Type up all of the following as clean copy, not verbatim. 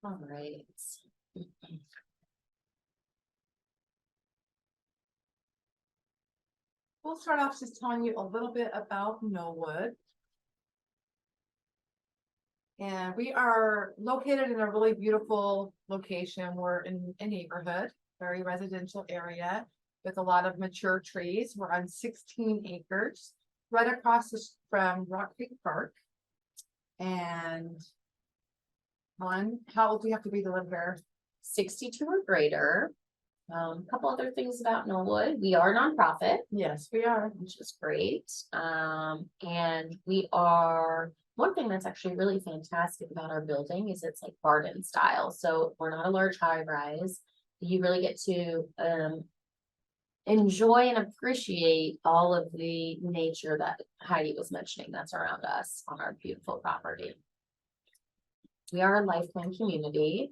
All right. We'll start off just telling you a little bit about Knollwood. And we are located in a really beautiful location. We're in a neighborhood, very residential area with a lot of mature trees. We're on 16 acres, right across from Rock Creek Park. And how old do you have to be to live there? 62 or greater. A couple other things about Knollwood. We are a nonprofit, Yes, we are. which is great. And we are, one thing that's actually really fantastic about our building is it's like garden style. So we're not a large high rise. You really get to enjoy and appreciate all of the nature that Heidi was mentioning that's around us on our beautiful property. We are a life plan community.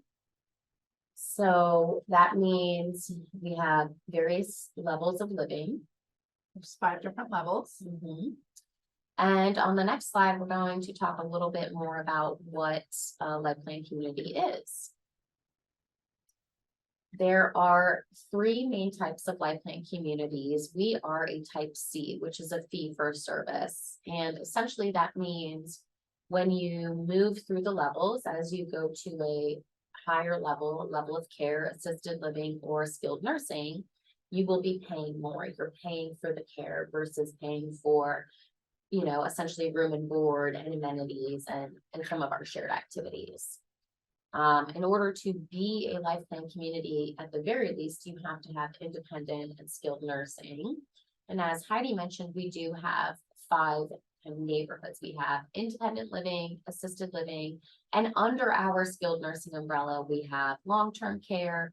So that means we have various levels of living. There's 5 different levels. And on the next slide, we're going to talk a little bit more about what a life plan community is. There are 3 main types of life plan communities. We are a type C, which is a fee for service. And essentially that means when you move through the levels, as you go to a higher level of care, assisted living or skilled nursing, you will be paying more. You're paying for the care versus paying for, you know, essentially room and board and amenities and some of our shared activities. In order to be a life plan community, at the very least, you have to have independent and skilled nursing. And as Heidi mentioned, we do have 5 neighborhoods. We have independent living, assisted living, and under our skilled nursing umbrella, we have long-term care,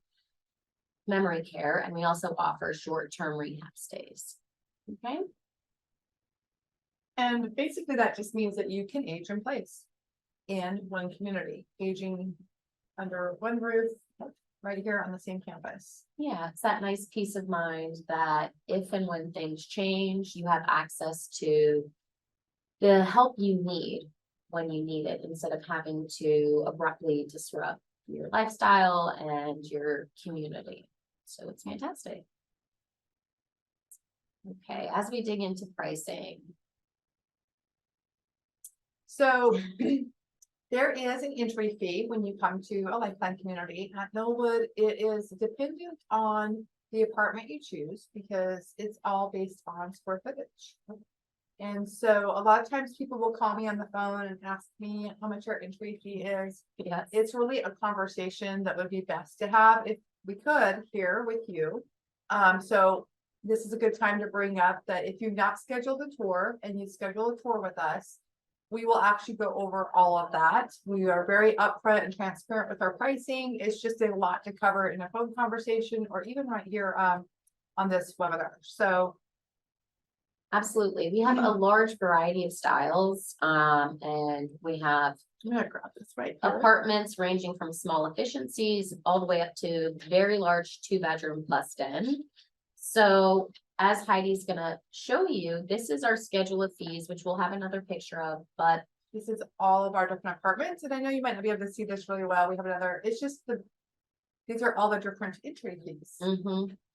memory care, and we also offer short-term rehab stays. Okay. And basically that just means that you can age in place in one community, aging under one roof, right here on the same campus. Yeah, it's that nice peace of mind that if and when things change, you have access to the help you need when you need it, instead of having to abruptly disrupt your lifestyle and your community. So it's fantastic. Okay, as we dig into pricing. So there is an entry fee when you come to a life plan community. At Knollwood, it is dependent on the apartment you choose because it's all based on square footage. And so a lot of times people will call me on the phone and ask me how much our entry fee is. Yes. It's really a conversation that would be best to have if we could here with you. So this is a good time to bring up that if you've not scheduled a tour and you schedule a tour with us, we will actually go over all of that. We are very upfront and transparent with our pricing. It's just a lot to cover in a phone conversation or even right here on this webinar. So absolutely. We have a large variety of styles, and we have I'm gonna grab this right here. apartments ranging from small efficiencies all the way up to very large 2-bedroom plus den. So as Heidi's gonna show you, this is our schedule of fees, which we'll have another picture of, but This is all of our different apartments, and I know you might not be able to see this really well. We have another, it's just these are all the different entry fees.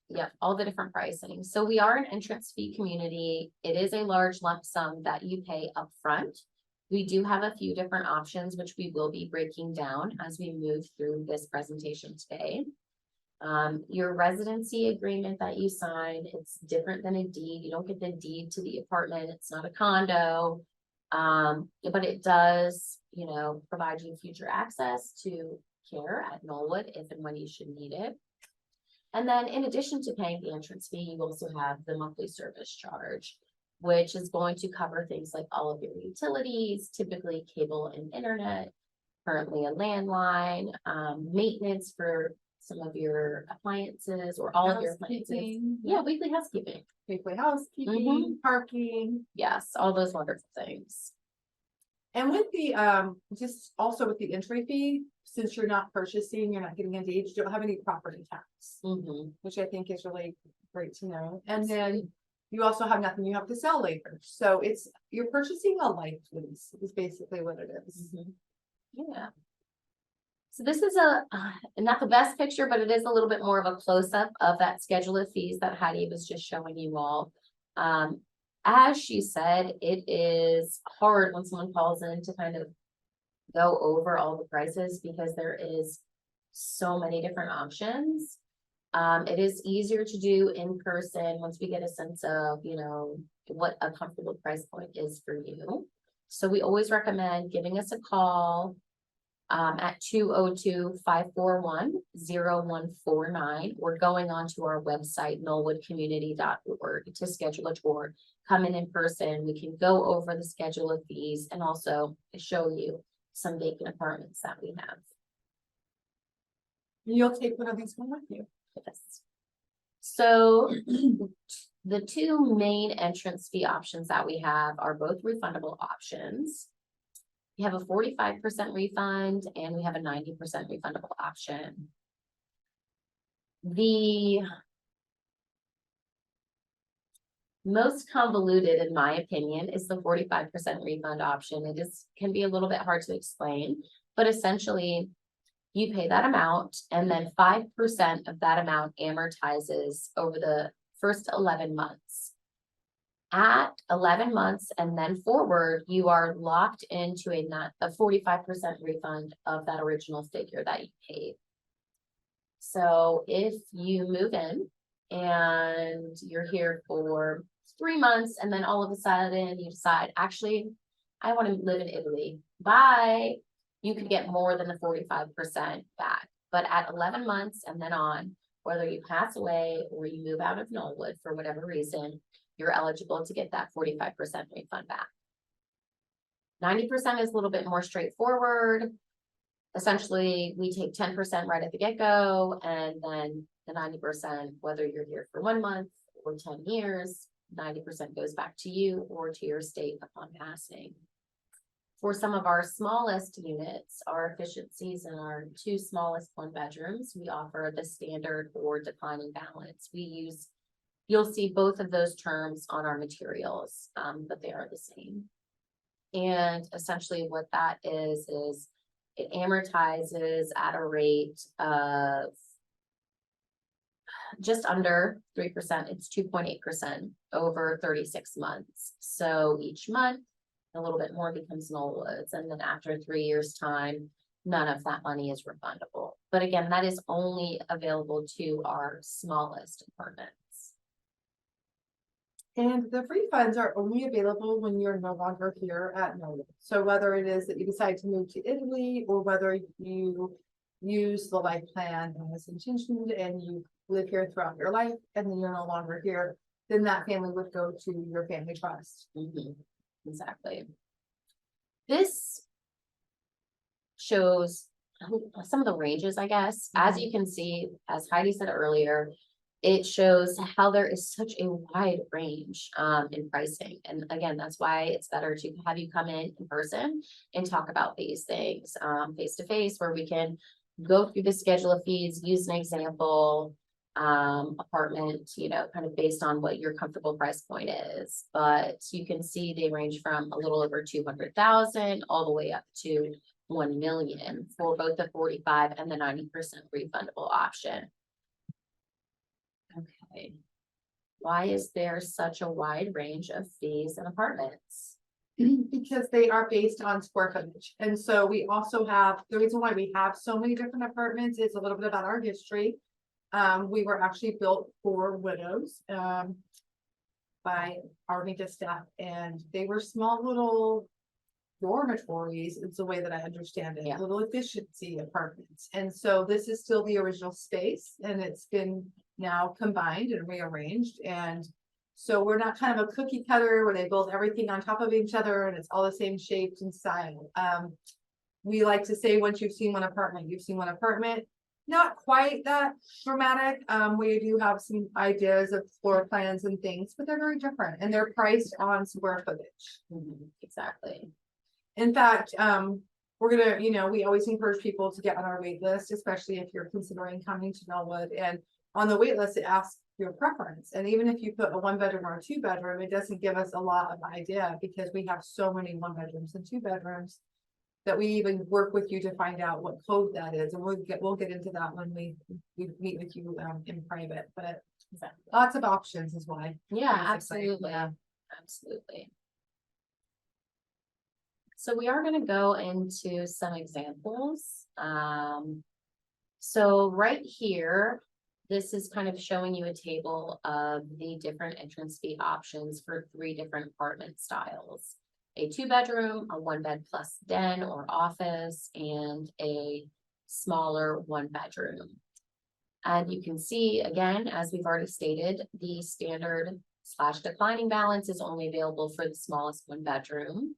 yeah, all the different pricing. So we are an entrance fee community. It is a large lump sum that you pay upfront. We do have a few different options, which we will be breaking down as we move through this presentation today. Your residency agreement that you sign, it's different than a deed. You don't get the deed to the apartment. It's not a condo. But it does, you know, provide you future access to care at Knollwood if and when you should need it. And then in addition to paying the entrance fee, you also have the monthly service charge, which is going to cover things like all of your utilities, typically cable and internet, currently a landline, maintenance for some of your appliances or all of your appliances. Housekeeping. Yeah, weekly housekeeping. Weekly housekeeping, parking. Yes, all those wonderful things. And with the, just also with the entry fee, since you're not purchasing, you're not getting a deed, you don't have any property tax, which I think is really great to know. And then you also have nothing you have to sell later. So you're purchasing a life lease is basically what it is. Yeah. So this is not the best picture, but it is a little bit more of a close-up of that schedule of fees that Heidi was just showing you all. As she said, it is hard when someone calls in to kind of go over all the prices because there is so many different options. It is easier to do in person once we get a sense of, you know, what a comfortable price point is for you. So we always recommend giving us a call at 202-541-0149 or going onto our website, knollwoodcommunity.org, to schedule a tour. Come in person. We can go over the schedule of fees and also show you some vacant apartments that we have. You'll take one of these home with you. Yes. So the two main entrance fee options that we have are both refundable options. We have a 45% refund and we have a 90% refundable option. The most convoluted, in my opinion, is the 45% refund option. It can be a little bit hard to explain, but essentially you pay that amount and then 5% of that amount amortizes over the first 11 months. At 11 months and then forward, you are locked into a 45% refund of that original figure that you paid. So if you move in and you're here for 3 months and then all of a sudden you decide, actually, I want to live in Italy, bye. You could get more than the 45% back. But at 11 months and then on, whether you pass away or you move out of Knollwood for whatever reason, you're eligible to get that 45% refund back. 90% is a little bit more straightforward. Essentially, we take 10% right at the get-go, and then the 90%, whether you're here for 1 month or 10 years, 90% goes back to you or to your estate upon passing. For some of our smallest units, our efficiencies in our 2 smallest 1-bedrooms, we offer the standard or declining balance. You'll see both of those terms on our materials, but they are the same. And essentially what that is it amortizes at a rate of just under 3%. It's 2.8% over 36 months. So each month, a little bit more becomes Knollwoods. And then after 3 years' time, none of that money is refundable. But again, that is only available to our smallest apartments. And the refunds are only available when you're no longer here at Knollwood. So whether it is that you decide to move to Italy or whether you use the life plan as intentioned and you live here throughout your life and then you're no longer here, then that family would go to your family trust. Exactly. This shows some of the ranges, I guess. As you can see, as Heidi said earlier, it shows how there is such a wide range in pricing. And again, that's why it's better to have you come in person and talk about these things face to face, where we can go through the schedule of fees, use an example apartment, you know, kind of based on what your comfortable price point is. But you can see they range from a little over 200,000 all the way up to 1 million for both the 45 and the 90% refundable option. Okay. Why is there such a wide range of fees and apartments? Because they are based on square footage. And so we also have, the reason why we have so many different apartments is a little bit about our history. We were actually built for widows by Army staff, and they were small little dormitories. It's the way that I understand it, little efficiency apartments. And so this is still the original space, and it's been now combined and rearranged. And so we're not kind of a cookie cutter where they build everything on top of each other and it's all the same shapes and style. We like to say, once you've seen one apartment, you've seen one apartment. Not quite that dramatic. We do have some ideas of floor plans and things, but they're very different and they're priced on square footage. Exactly. In fact, we're gonna, you know, we always encourage people to get on our wait list, especially if you're considering coming to Knollwood. And on the wait list, it asks your preference. And even if you put a 1-bedroom or a 2-bedroom, it doesn't give us a lot of idea because we have so many 1-bedrooms and 2-bedrooms. that we even work with you to find out what code that is, and we'll get into that when we meet with you in private, but lots of options is why. Yeah, basically. absolutely, Yeah. absolutely. So we are gonna go into some examples. So right here, this is kind of showing you a table of the different entrance fee options for 3 different apartment styles. A 2-bedroom, a 1-bed plus den or office, and a smaller 1-bedroom. And you can see, again, as we've already stated, the standard / declining balance is only available for the smallest 1-bedroom.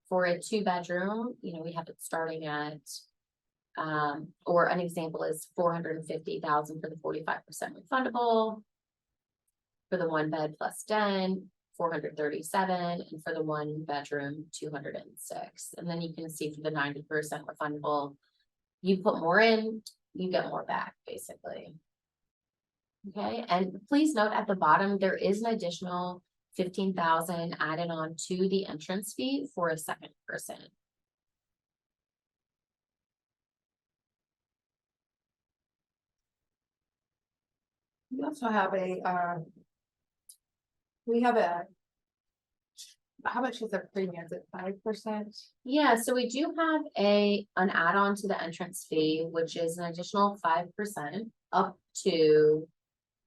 For a 2-bedroom, you know, we have it starting at, or an example is 450,000 for the 45% refundable. For the 1-bed plus den, 437, and for the 1-bedroom, 206. And then you can see for the 90% refundable, you put more in, you get more back, basically. Okay, and please note at the bottom, there is an additional 15,000 added on to the entrance fee for a second person. We also have how much is the premium? Is it 5%? Yeah, so we do have an add-on to the entrance fee, which is an additional 5% up to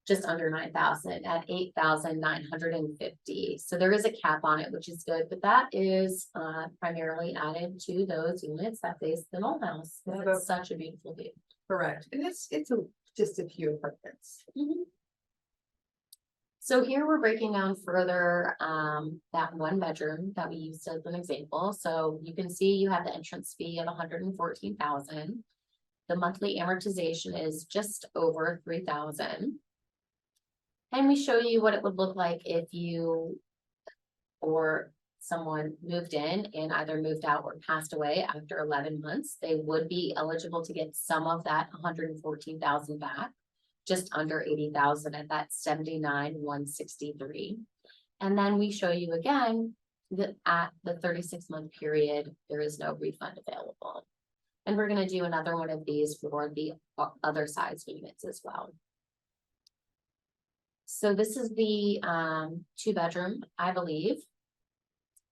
just under 9,000 at 8,950. So there is a cap on it, which is good, but that is primarily added to those units that face the Knoll house. It's such a beautiful view. Correct, and it's just a few apartments. So here we're breaking down further that 1-bedroom that we used as an example. So you can see you have the entrance fee of 114,000. The monthly amortization is just over 3,000. And we show you what it would look like if you or someone moved in and either moved out or passed away after 11 months. They would be eligible to get some of that 114,000 back, just under 80,000 at that 79,163. And then we show you again that at the 36-month period, there is no refund available. And we're going to do another one of these for the other size units as well. So this is the 2-bedroom, I believe.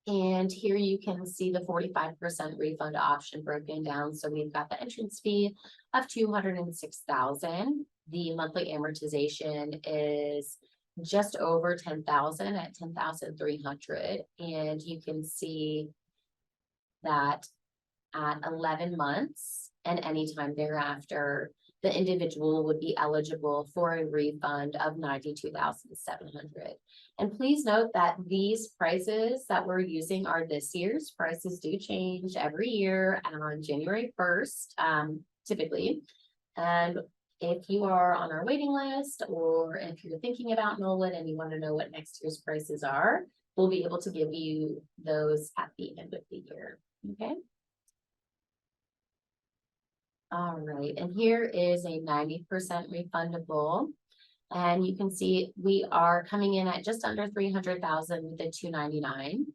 And here you can see the 45% refund option broken down. So we've got the entrance fee of 206,000. The monthly amortization is just over 10,000 at 10,300. And you can see that at 11 months and anytime thereafter, the individual would be eligible for a refund of 92,700. And please note that these prices that we're using are this year's. Prices do change every year on January 1st, typically. And if you are on our waiting list, or if you're thinking about Knollwood and you want to know what next year's prices are, we'll be able to give you those at the end of the year. Okay. All right, and here is a 90% refundable. And you can see we are coming in at just under 300,000 with the 299.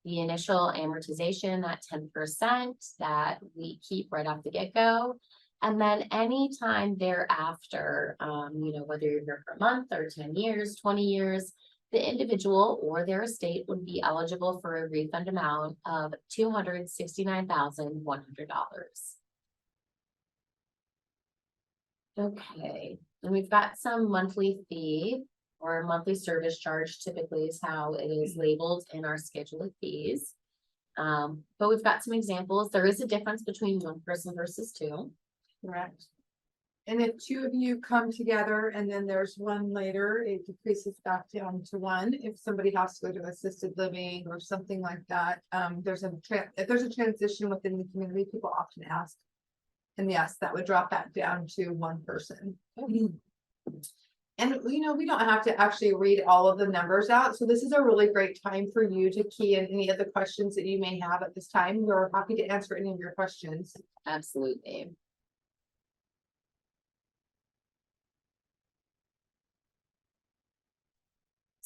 The initial amortization at 10% that we keep right off the get-go. And then anytime thereafter, you know, whether you're here for a month or 10 years, 20 years, the individual or their estate would be eligible for a refund amount of $269,100. Okay, and we've got some monthly fee or monthly service charge, typically is how it is labeled in our schedule of fees. But we've got some examples. There is a difference between 1 person versus 2. Correct. And if 2 of you come together and then there's one later, it decreases back down to 1. If somebody has to go to assisted living or something like that, if there's a transition within the community, people often ask. And yes, that would drop that down to 1 person. And you know, we don't have to actually read all of the numbers out. So this is a really great time for you to key in any of the questions that you may have at this time. We're happy to answer any of your questions. Absolutely.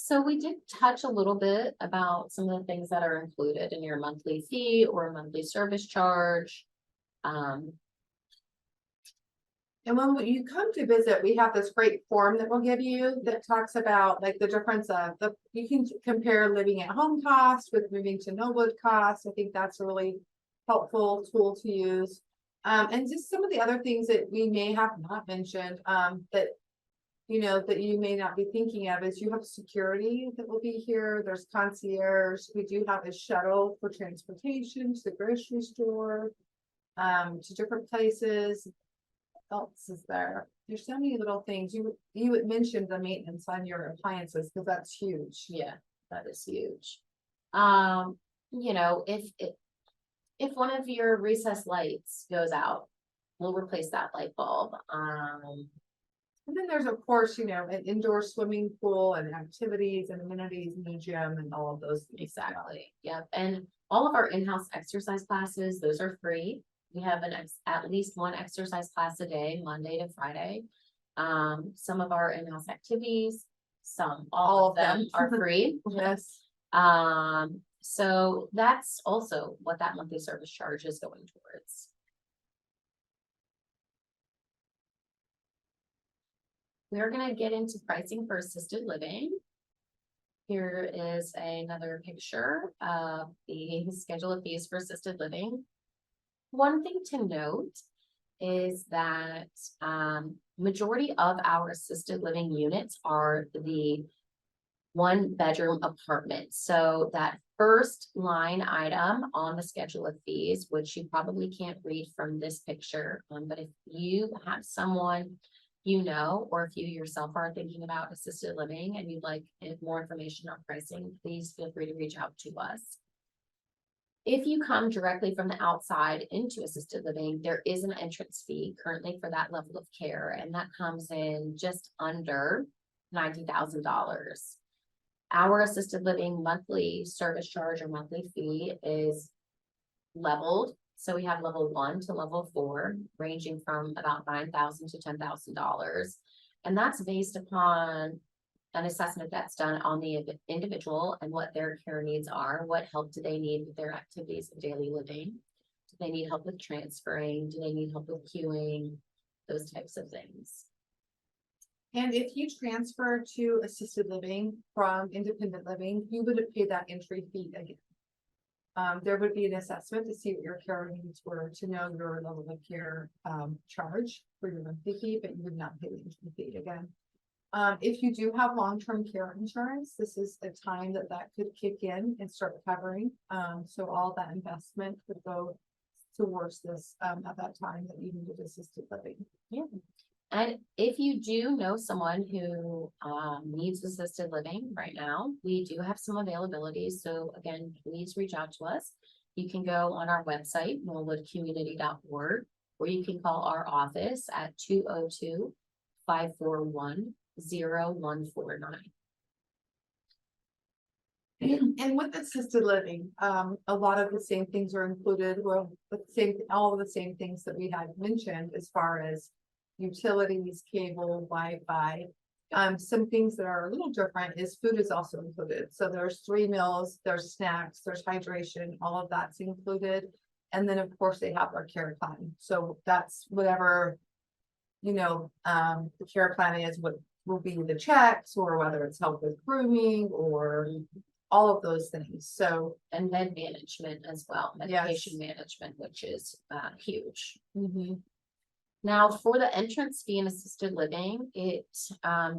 So we did touch a little bit about some of the things that are included in your monthly fee or monthly service charge. Um, And when you come to visit, we have this great form that we'll give you that talks about like the difference of you can compare living at home cost with moving to Knollwood cost. I think that's a really helpful tool to use. And just some of the other things that we may have not mentioned, that that you may not be thinking of is you have security that will be here. There's concierge. We do have a shuttle for transportation to the grocery store, to different places. What else is there? There's so many little things. You would mention the maintenance on your appliances because that's huge. yeah, that is huge. If one of your recessed lights goes out, we'll replace that light bulb. And then there's, of course, an indoor swimming pool and activities and amenities in the gym and all of those things. Exactly. Yep. And all of our in-house exercise classes, those are free. We have at least one exercise class a day, Monday to Friday. Some of our in-house activities, all of them are free. Yes. So that's also what that monthly service charge is going towards. We're gonna get into pricing for assisted living. Here is another picture of the schedule of fees for assisted living. One thing to note is that majority of our assisted living units are the 1-bedroom apartment. So that first line item on the schedule of fees, which you probably can't read from this picture, but if you have someone or if you yourself are thinking about assisted living and you'd like more information on pricing, please feel free to reach out to us. If you come directly from the outside into assisted living, there is an entrance fee currently for that level of care, and that comes in just under $90,000. Our assisted living monthly service charge or monthly fee is leveled. So we have level 1 to level 4, ranging from about $9,000 to $10,000. And that's based upon an assessment that's done on the individual and what their care needs are. What help do they need with their activities of daily living? Do they need help with transferring? Do they need help with queuing? Those types of things. And if you transfer to assisted living from independent living, you would pay that entry fee again. There would be an assessment to see what your care needs were to know your level of care charge for your monthly fee, but you would not pay the entry fee again. If you do have long-term care insurance, this is a time that could kick in and start covering. So all that investment would go towards this at that time that you needed assisted living. Yeah. And if you do know someone who needs assisted living right now, we do have some availability. So again, please reach out to us. You can go on our website, knollwoodcommunity.org, or you can call our office at 202-541-0149. And with assisted living, a lot of the same things are included. Well, all of the same things that we had mentioned as far as utilities, cable, Wi-Fi. Some things that are a little different is food is also included. So there's 3 meals, there's snacks, there's hydration, all of that's included. And then of course they have our care plan. So that's whatever, the care plan is, what will be the checks, or whether it's help with grooming or all of those things. So, and med management as well, medication management, which is huge. Now, for the entrance fee in assisted living, it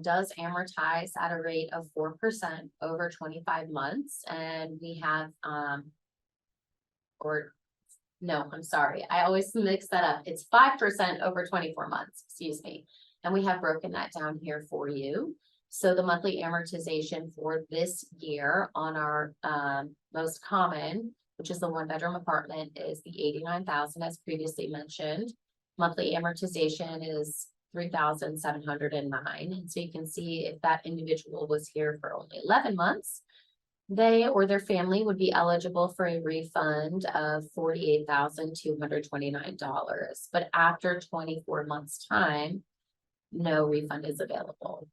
does amortize at a rate of 4% over 25 months. And we have, I'm sorry, I always mix that up. It's 5% over 24 months, excuse me. And we have broken that down here for you. So the monthly amortization for this year on our most common, which is the 1-bedroom apartment, is the $89,000 as previously mentioned. Monthly amortization is $3,709. And so you can see if that individual was here for only 11 months, they or their family would be eligible for a refund of $48,229. But after 24 months time, no refund is available.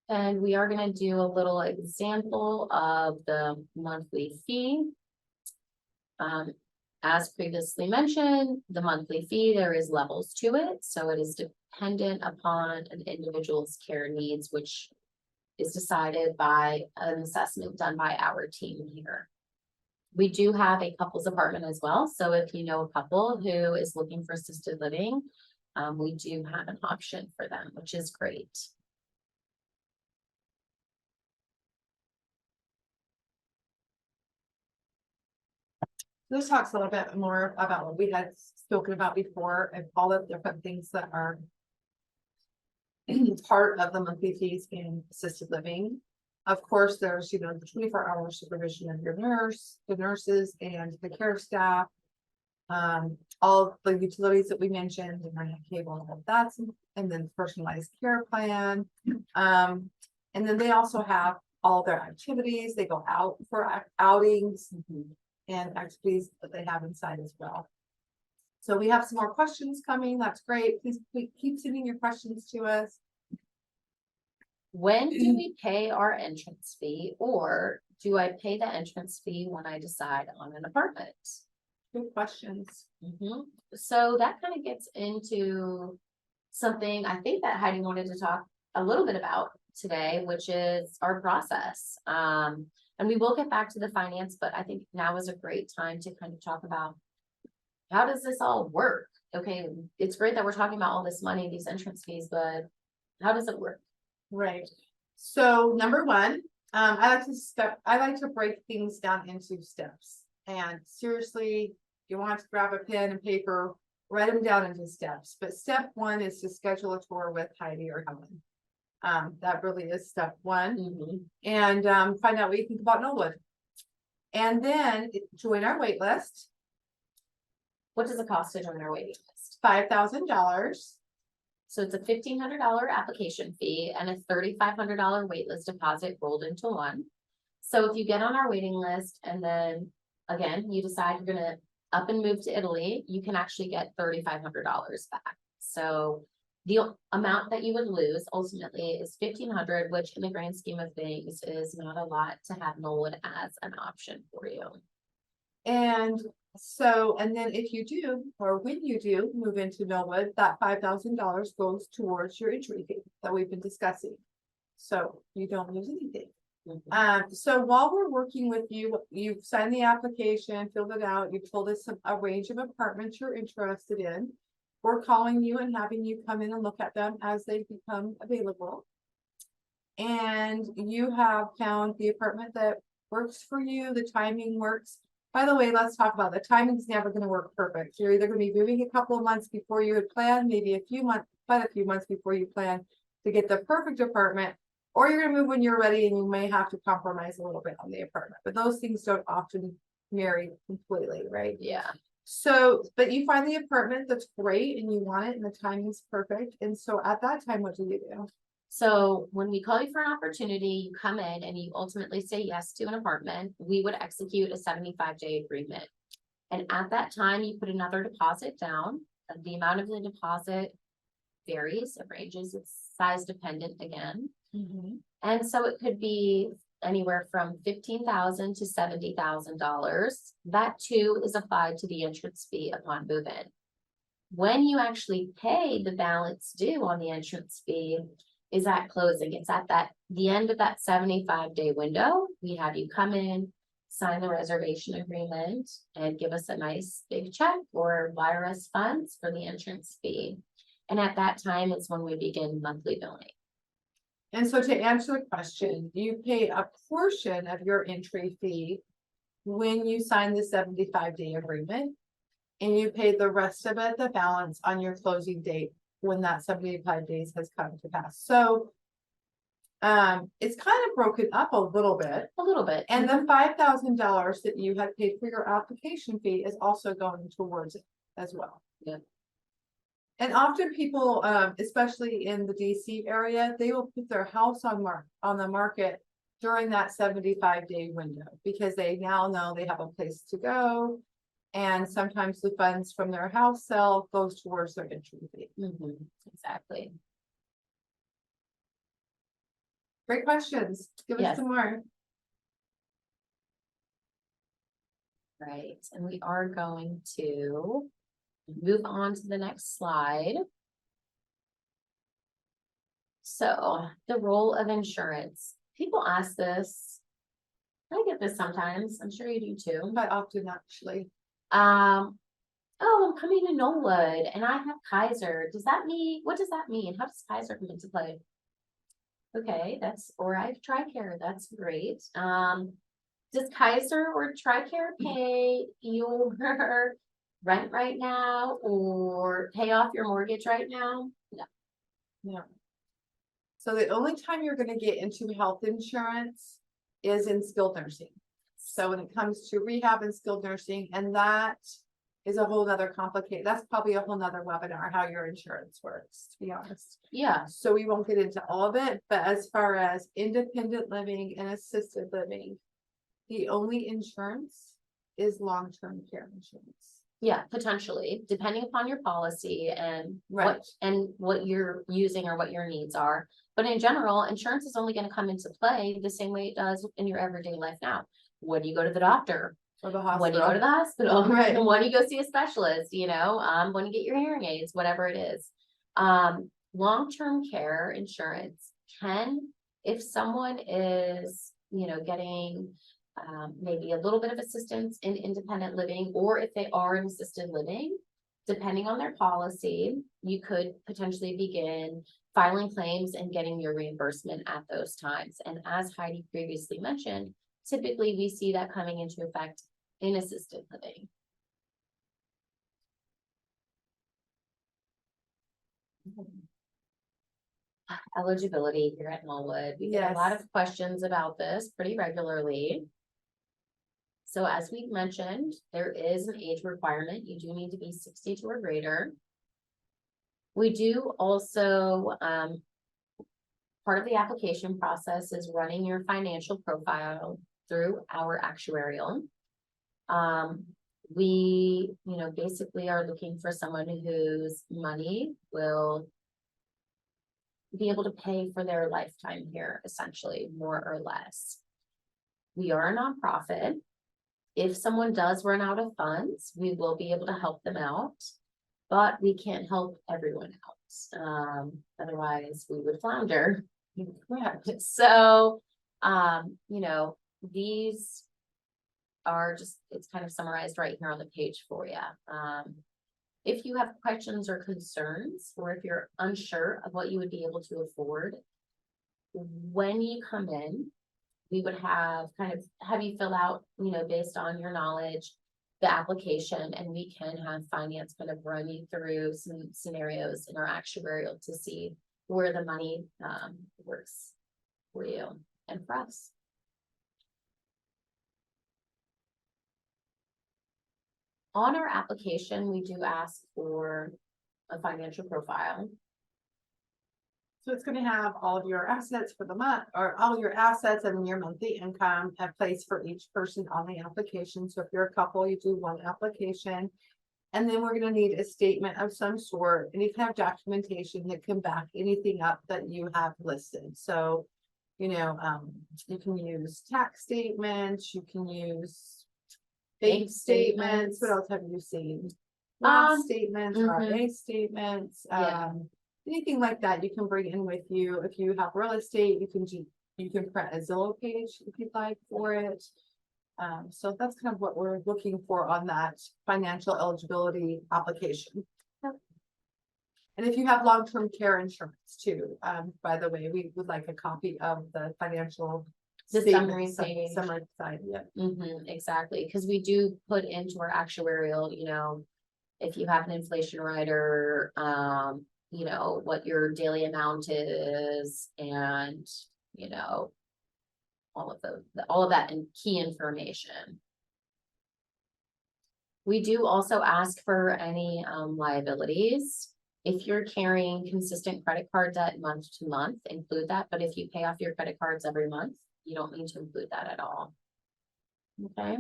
And we are gonna do a little example of the monthly fee. As previously mentioned, the monthly fee, there is levels to it, so it is dependent upon an individual's care needs, which is decided by an assessment done by our team here. We do have a couples apartment as well, so if you know a couple who is looking for assisted living, we do have an option for them, which is great. This talks a little bit more about what we had spoken about before and all the different things that are part of the monthly fees in assisted living. Of course, there's, the 24-hour supervision of your nurse, the nurses and the care staff. All the utilities that we mentioned, internet, cable, and all that's, and then personalized care plan. And then they also have all their activities. They go out for outings and activities that they have inside as well. So we have some more questions coming. That's great. Please keep sending your questions to us. When do we pay our entrance fee, or do I pay the entrance fee when I decide on an apartment? Good questions. So that kind of gets into something I think that Heidi wanted to talk a little bit about today, which is our process. And we will get back to the finance, but I think now is a great time to kind of talk about how does this all work? Okay, it's great that we're talking about all this money, these entrance fees, but how does it work? Right. So number one, I like to break things down into steps. And seriously, you want to grab a pen and paper, write them down into steps. But step one is to schedule a tour with Heidi or Helen. That really is step one. And find out what you think about Knollwood. And then join our wait list. What does it cost to join our waiting list? $5,000. So it's a $1,500 application fee and a $3,500 waitlist deposit rolled into one. So if you get on our waiting list and then again, you decide you're gonna up and move to Italy, you can actually get $3,500 back. So the amount that you would lose ultimately is $1,500, which in the grand scheme of things is not a lot to have Knollwood as an option for you. And then if you do, or when you do move into Knollwood, that $5,000 goes towards your entry fee that we've been discussing. So you don't lose anything. So while we're working with you, you've signed the application, filled it out, you've told us a range of apartments you're interested in. We're calling you and having you come in and look at them as they become available. And you have found the apartment that works for you, the timing works. By the way, let's talk about the timing's never going to work perfect. You're either going to be moving a couple of months before you had planned, maybe quite a few months before you plan to get the perfect apartment, or you're going to move when you're ready and you may have to compromise a little bit on the apartment. But those things don't often marry completely, right? Yeah. So, but you find the apartment that's great and you want it and the timing's perfect. And so at that time, what do you do? So when we call you for an opportunity, you come in and you ultimately say yes to an apartment, we would execute a 75-day agreement. And at that time, you put another deposit down. The amount of the deposit varies, it ranges, it's size dependent again. And so it could be anywhere from $15,000 to $70,000. That too is applied to the entrance fee upon move-in. When you actually pay the balance due on the entrance fee is at closing. It's at the end of that 75-day window. We have you come in, sign the reservation agreement, and give us a nice big check or wire us funds for the entrance fee. And at that time, it's when we begin monthly billing. And so to answer the question, you pay a portion of your entry fee when you sign the 75-day agreement, and you pay the rest of it, the balance, on your closing date when that 75 days has come to pass. So it's kind of broken up a little bit. And the $5,000 that you had paid for your application fee is also going towards it as well. Yeah. And often people, especially in the DC area, they will put their house on the market during that 75-day window because they now know they have a place to go. And sometimes the funds from their house sale goes towards their entry fee. Exactly. Great questions. Give us Yes. some more. Right, and we are going to move on to the next slide. So the role of insurance. People ask this. I get this sometimes. I'm sure you do too. Quite often, actually. Oh, I'm coming to Knollwood and I have Kaiser. Does that mean, what does that mean? How does Kaiser come into play? Okay, or I have TRICARE, that's great. Does Kaiser or TRICARE pay your rent right now or pay off your mortgage right now? No. Yeah. So the only time you're gonna get into health insurance is in skilled nursing. So when it comes to rehab and skilled nursing, and that is a whole nother that's probably a whole nother webinar, how your insurance works, to be honest. Yeah, So we won't get into all of it, but as far as independent living and assisted living, the only insurance is long-term care insurance. yeah, potentially, depending upon your policy and Right. what you're using or what your needs are. But in general, insurance is only gonna come into play the same way it does in your everyday life now. When you go to the doctor, Or the when you go to hospital. the hospital, Right. and when you go see a specialist, when you get your hearing aids, whatever it is. Long-term care insurance can, if someone is, getting maybe a little bit of assistance in independent living, or if they are in assisted living, depending on their policy, you could potentially begin filing claims and getting your reimbursement at those times. And as Heidi previously mentioned, typically we see that coming into effect in assisted living. Eligibility here at Knollwood. We get a lot Yes. of questions about this pretty regularly. So as we've mentioned, there is an age requirement. You do need to be 62 or greater. We do also, part of the application process is running your financial profile through our actuarial. We, basically are looking for someone whose money will be able to pay for their lifetime here, essentially, more or less. We are a nonprofit. If someone does run out of funds, we will be able to help them out, but we can't help everyone out. Otherwise we would flounder. Correct. So, these are just, it's kind of summarized right here on the page for you. If you have questions or concerns, or if you're unsure of what you would be able to afford, when you come in, we would have you fill out, based on your knowledge, the application, and we can have finance kind of run you through some scenarios in our actuarial to see where the money works for you and for us. On our application, we do ask for a financial profile. So it's gonna have all of your assets for the month, or all your assets and your monthly income, a place for each person on the application. So if you're a couple, you do one application. And then we're gonna need a statement of some sort, any kind of documentation that can back anything up that you have listed. So, you can use tax statements, you can use bank statements. What else have you seen? Lab statements, RA statements, Yeah. anything like that you can bring in with you. If you have real estate, you can print a Zillow page if you'd like for it. So that's kind of what we're looking for on that financial eligibility application. Yep. And if you have long-term care insurance too, by the way, we would like a copy of the financial summary page. Summary side, yeah. Exactly, because we do put into our actuarial, if you have an inflation rider, what your daily amount is, and all of that and key information. We do also ask for any liabilities. If you're carrying consistent credit card debt month to month, include that. But if you pay off your credit cards every month, you don't need to include that at all. Okay.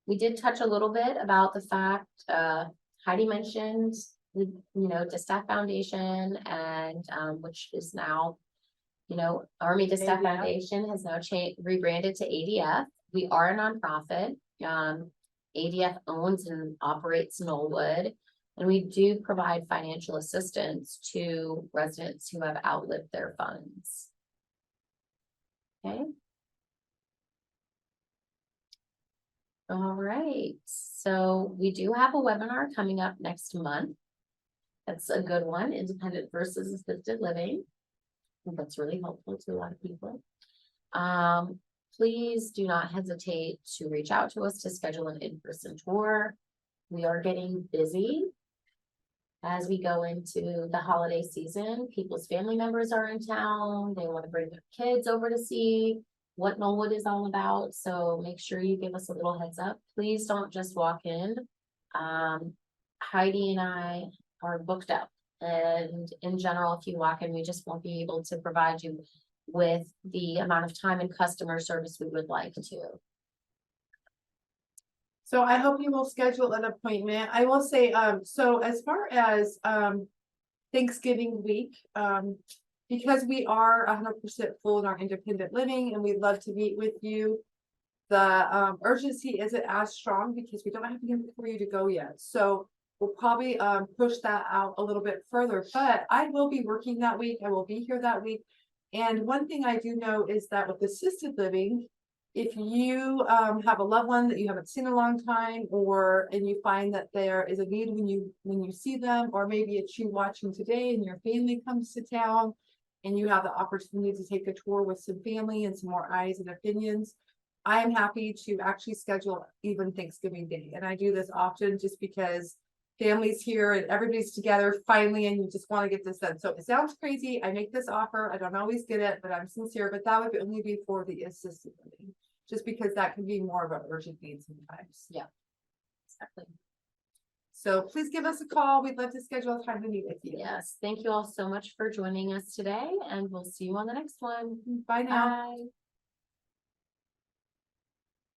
We did touch a little bit about the fact, Heidi mentioned the, Distaff Foundation and, which is now, Army Distaff ADF. Foundation has now rebranded to ADF. We are a nonprofit. ADF owns and operates Knollwood, and we do provide financial assistance to residents who have outlived their funds. Okay. All right, so we do have a webinar coming up next month. That's a good one, independent versus assisted living. I think that's really helpful to a lot of people. Please do not hesitate to reach out to us to schedule an in-person tour. We are getting busy as we go into the holiday season. People's family members are in town. They want to bring their kids over to see what Knollwood is all about. So make sure you give us a little heads up. Please don't just walk in. Heidi and I are booked up. And in general, if you walk in, we just won't be able to provide you with the amount of time and customer service we would like to. So I hope you will schedule an appointment. I will say, so as far as Thanksgiving week, because we are 100% full in our independent living and we'd love to meet with you. The urgency isn't as strong because we don't have anything for you to go yet. So we'll probably push that out a little bit further, but I will be working that week. I will be here that week. And one thing I do know is that with assisted living, if you have a loved one that you haven't seen in a long time, and you find that there is a need when you see them, or maybe it's you watching today and your family comes to town and you have the opportunity to take a tour with some family and some more eyes and opinions, I am happy to actually schedule even Thanksgiving Day. And I do this often just because family's here and everybody's together finally, and you just want to get this done. So it sounds crazy. I make this offer. I don't always get it, but I'm sincere. But that would only be for the assisted living, just because that can be more of an urgent need sometimes. Yeah, exactly. So please give us a call. We'd love to schedule a time to meet with you. Yes, thank you all so much for joining us today, and we'll see you on the next one. Bye now. Bye.